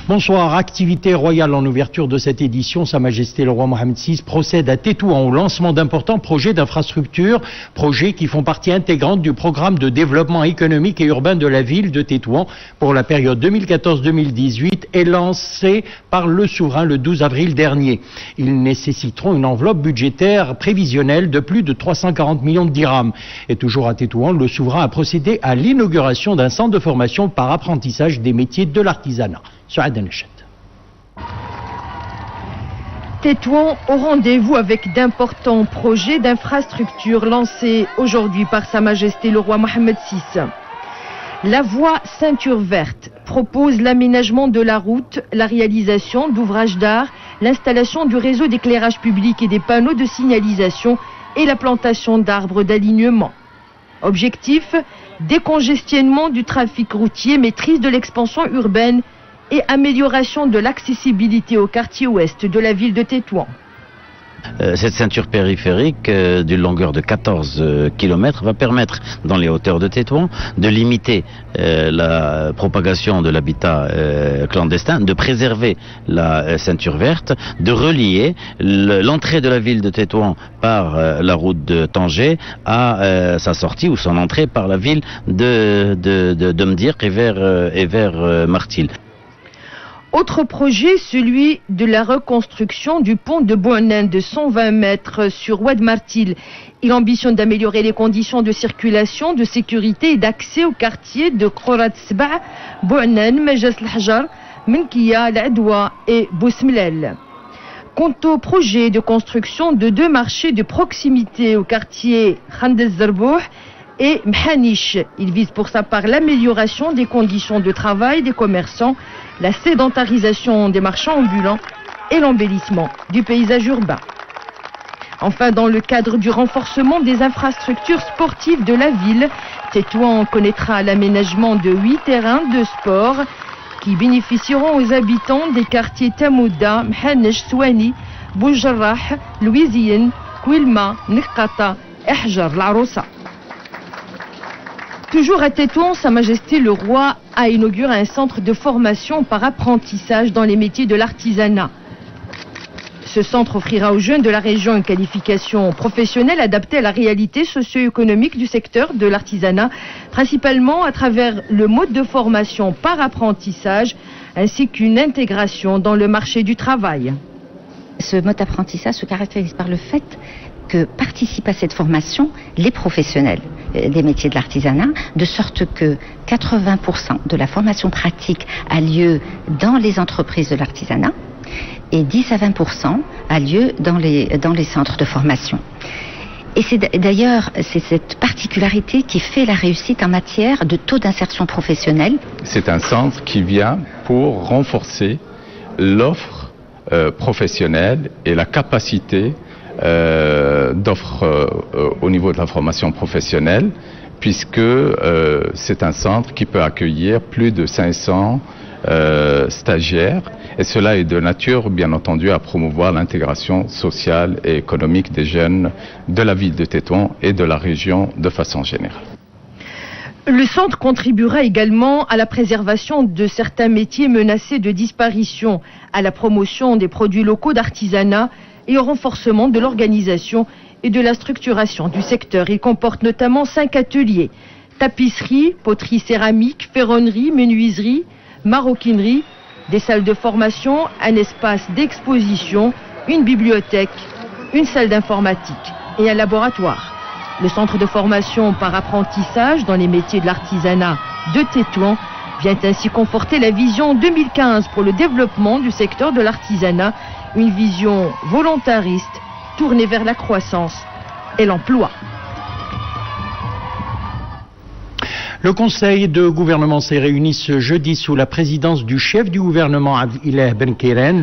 Bonsoir. Activité royale en ouverture de cette édition. Sa Majesté le roi Mohamed VI procède à Tétouan au lancement d'importants projets d'infrastructure, projets qui font partie intégrante du programme de développement économique et urbain de la ville de Tétouan pour la période 2014-2018 et lancé par le souverain le 12 avril dernier. Ils nécessiteront une enveloppe budgétaire prévisionnelle de plus de 340 millions de dirhams. Et toujours à Tétouan, le souverain a procédé à l'inauguration d'un centre de formation par apprentissage des métiers de l'artisanat. Tétouan au rendez-vous avec d'importants projets d'infrastructures lancés aujourd'hui par Sa Majesté le roi Mohamed VI. La voie Ceinture Verte propose l'aménagement de la route, la réalisation d'ouvrages d'art, l'installation du réseau d'éclairage public et des panneaux de signalisation et la plantation d'arbres d'alignement. Objectif, décongestionnement du trafic routier, maîtrise de l'expansion urbaine et amélioration de l'accessibilité au quartier ouest de la ville de Tétouan. Cette ceinture périphérique d'une longueur de 14 km va permettre, dans les hauteurs de Tétouan, de limiter la propagation de l'habitat clandestin, de préserver la ceinture verte, de relier l'entrée de la ville de Tétouan par la route de Tanger à sa sortie ou son entrée par la ville de Mdir et vers Martil. Autre projet, celui de la reconstruction du pont de Bouanen de 120 mètres sur Oued Martil. Il ambitionne d'améliorer les conditions de circulation, de sécurité et d'accès au quartier de Khorat Sba, Bouanen, Majas Al-Hajar, Menkia, L'Adwa et Bousmlel. Quant au projet de construction de 2 marchés de proximité au quartier Khand el-Zerbouh et Mhanish, il vise pour sa part l'amélioration des conditions de travail des commerçants, la sédentarisation des marchands ambulants et l'embellissement du paysage urbain. Enfin, dans le cadre du renforcement des infrastructures sportives de la ville, Tétouan connaîtra l'aménagement de 8 terrains de sport qui bénéficieront aux habitants des quartiers Tamouda, Mhanesh, Souani, Boujarrah, Louisiane, Kouilma, Nekata et Hajar Laroussa. Toujours à Tétouan, Sa Majesté le roi a inauguré un centre de formation par apprentissage dans les métiers de l'artisanat. Ce centre offrira aux jeunes de la région une qualification professionnelle adaptée à la réalité socio-économique du secteur de l'artisanat, principalement à travers le mode de formation par apprentissage ainsi qu'une intégration dans le marché du travail. Ce mode d'apprentissage se caractérise par le fait que participent à cette formation les professionnels des métiers de l'artisanat, de sorte que 80% de la formation pratique a lieu dans les entreprises de l'artisanat et 10 à 20% a lieu dans les centres de formation. Et c'est d'ailleurs cette particularité qui fait la réussite en matière de taux d'insertion professionnelle. C'est un centre qui vient pour renforcer l'offre professionnelle et la capacité d'offres au niveau de la formation professionnelle, puisque c'est un centre qui peut accueillir plus de 500 stagiaires, et cela est de nature, bien entendu, à promouvoir l'intégration sociale et économique des jeunes de la ville de Tétouan et de la région de façon générale. Le centre contribuera également à la préservation de certains métiers menacés de disparition, à la promotion des produits locaux d'artisanat et au renforcement de l'organisation et de la structuration du secteur. Il comporte notamment 5 ateliers: tapisserie, poterie céramique, ferronnerie, menuiserie, maroquinerie, des salles de formation, un espace d'exposition, une bibliothèque, une salle d'informatique et un laboratoire. Le centre de formation par apprentissage dans les métiers de l'artisanat de Tétouan vient ainsi conforter la vision 2015 pour le développement du secteur de l'artisanat, une vision volontariste tournée vers la croissance et l'emploi. Le Conseil de gouvernement s'est réuni ce jeudi sous la présidence du chef du gouvernement Ilah Ben Keren.